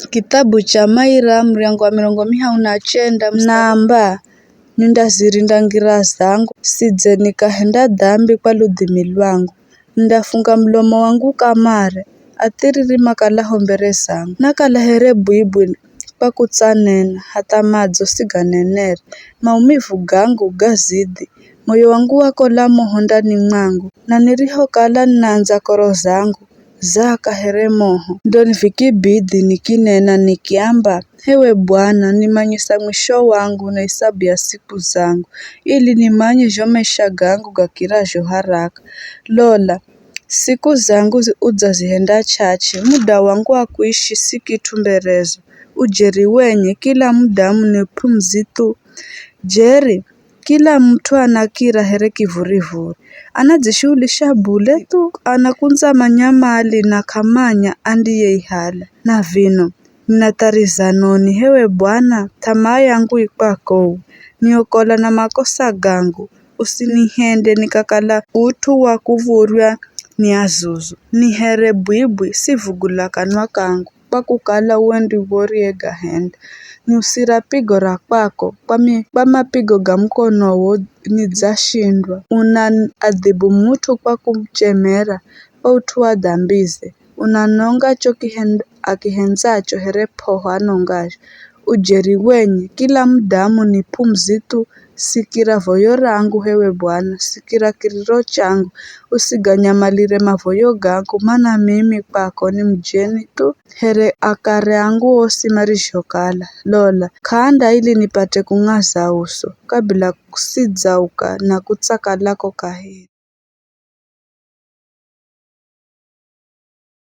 Kitabu cha Maira mriango wa 29 namba nindazirinda ngira zangu sidze nikahenda dhambi kwa ludhimi lwangu, ndafunga mlomo wangu kamare atiririma kalaho mbere zangu, nakalahere bwibwi pakutsanena hata madzo siganenere, maumivu gangu gazidi, moyo wangu wakola moho ndani mwangu, na nilihokala nanza koro zangu zakahere moho, ndo nifikibidi nikinena nikiamba, hewe Bwana nimanyisa mwisho wangu na hesabu ya siku zangu, ili nimanye jo maisha gangu gakirajo haraka. Lola, siku zangu udzazihenda chache, muda wangu wa kuishi si kitu mberezo, ujeri wenye kila muda ni pumzi tu. Jeri, kila mtu anakira here kivurivuri, anajishughulisha bule tu, anakunza manyamali na kamanya andiye ihala. Na vino, ninatariza noni hewe Bwana, tamaa yangu ikwako, niokola na makosa gangu, usinihende nikakala utu wa kuvurwa ni azuzu. Nihere bwibwi sivugula kanwa kangu, pakukala uendi worie gahenda. Niusira pigo ra kwako, kwa mapigo ga mkono nidzashindwa. Unadhibu mtu kwa kumchemera, kwa utu wa dhambize. Unanonga cho akihenzacho here poho anongasho. Ujeri wenye, kila mdamu ni pumzi tu, sikira voyo rangu hewe Bwana, sikira kiriro changu, usiganyamalire mavoyo gangu, mana mimi kwako ni mjeni tu, here akare angu osimarishokala. Lola, kanda ili nipate kung'aza uso, kabla kusidzauka na kutsaka lako kahiri.